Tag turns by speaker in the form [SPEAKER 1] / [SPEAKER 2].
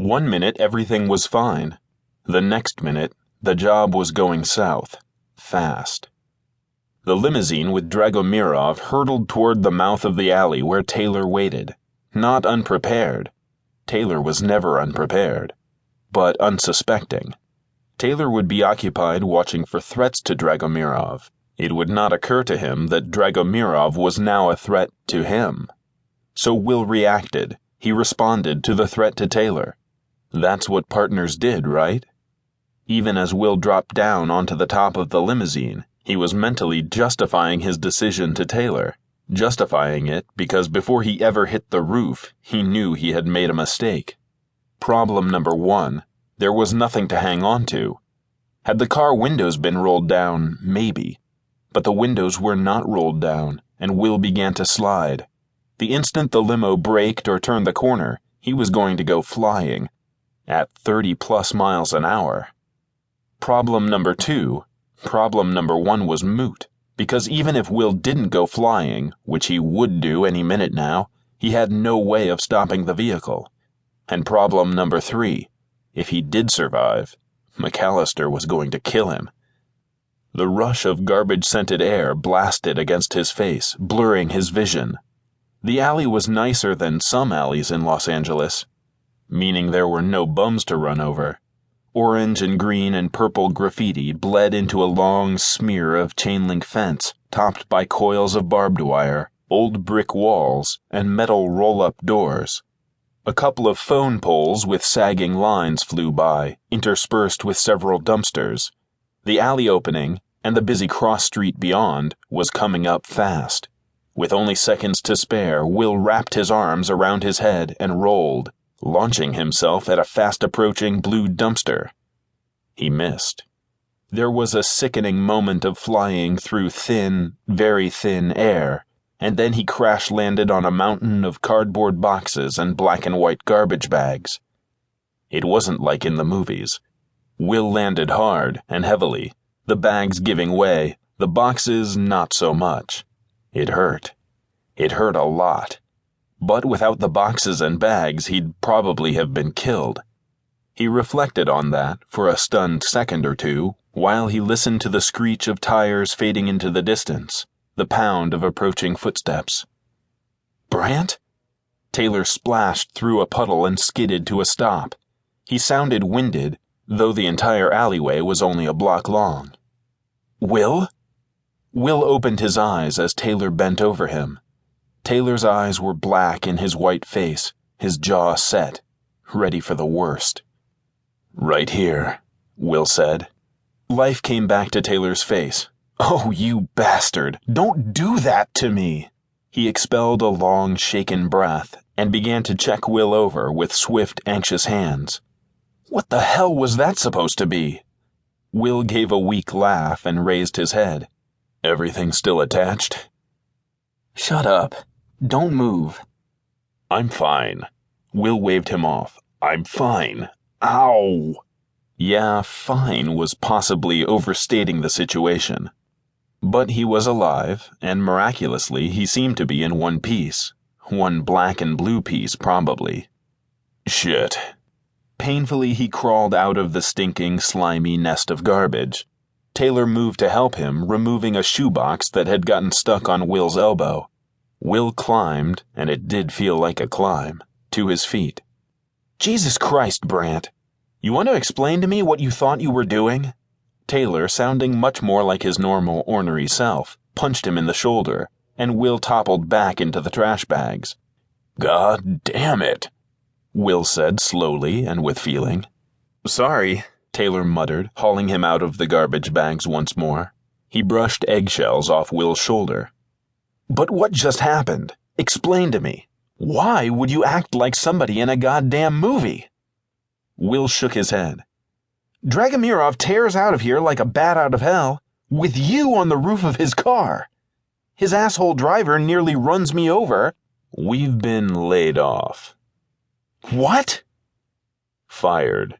[SPEAKER 1] 1 minute, everything was fine. The next minute, the job was going south, fast. The limousine with Dragomirov hurtled toward the mouth of the alley where Taylor waited, not unprepared. Taylor was never unprepared, but unsuspecting. Taylor would be occupied watching for threats to Dragomirov. It would not occur to him that Dragomirov was now a threat to him. So Will reacted. He responded to the threat to Taylor. That's what partners did, right? Even as Will dropped down onto the top of the limousine, he was mentally justifying his decision to Taylor, justifying it because before he ever hit the roof, he knew he had made a mistake. Problem number 1, there was nothing to hang on to. Had the car windows been rolled down, maybe. But the windows were not rolled down, and Will began to slide. The instant the limo braked or turned the corner, he was going to go flying, at 30+ miles an hour. Problem number 2, problem number 1 was moot, because even if Will didn't go flying, which he would do any minute now, he had no way of stopping the vehicle. And problem number 3, if he did survive, MacAllister was going to kill him. The rush of garbage-scented air blasted against his face, blurring his vision. The alley was nicer than some alleys in Los Angeles, meaning there were no bums to run over. Orange and green and purple graffiti bled into a long smear of chain-link fence, topped by coils of barbed wire, old brick walls, and metal roll-up doors. A couple of phone poles with sagging lines flew by, interspersed with several dumpsters. The alley opening, and the busy cross street beyond, was coming up fast. With only seconds to spare, Will wrapped his arms around his head and rolled, launching himself at a fast-approaching blue dumpster. He missed. There was a sickening moment of flying through thin, very thin air, and then he crash-landed on a mountain of cardboard boxes and black and white garbage bags. It wasn't like in the movies. Will landed hard and heavily, the bags giving way, the boxes not so much. It hurt. It hurt a lot. But without the boxes and bags, he'd probably have been killed. He reflected on that for a stunned second or two, while he listened to the screech of tires fading into the distance, the pound of approaching footsteps. Brandt? Taylor splashed through a puddle and skidded to a stop. He sounded winded, though the entire alleyway was only a block long. Will? Will opened his eyes as Taylor bent over him. Taylor's eyes were black in his white face, his jaw set, ready for the worst. Right here, Will said. Life came back to Taylor's face. Oh, you bastard, don't do that to me! He expelled a long, shaken breath and began to check Will over with swift, anxious hands. What the hell was that supposed to be? Will gave a weak laugh and raised his head. Everything still attached? Shut up. Don't move. I'm fine. Will waved him off. I'm fine. Ow! Yeah, fine was possibly overstating the situation. But he was alive, and miraculously he seemed to be in one piece. One black and blue piece, probably. Shit. Painfully he crawled out of the stinking, slimy nest of garbage. Taylor moved to help him, removing a shoebox that had gotten stuck on Will's elbow. Will climbed, and it did feel like a climb, to his feet. Jesus Christ, Brandt! You want to explain to me what you thought you were doing? Taylor, sounding much more like his normal, ornery self, punched him in the shoulder, and Will toppled back into the trash bags. God damn it! Will said slowly and with feeling. Sorry, Taylor muttered, hauling him out of the garbage bags once more. He brushed eggshells off Will's shoulder. But what just happened? Explain to me. Why would you act like somebody in a goddamn movie? Will shook his head. Dragomirov tears out of here like a bat out of hell, with you on the roof of his car. His asshole driver nearly runs me over. We've been laid off. What? Fired.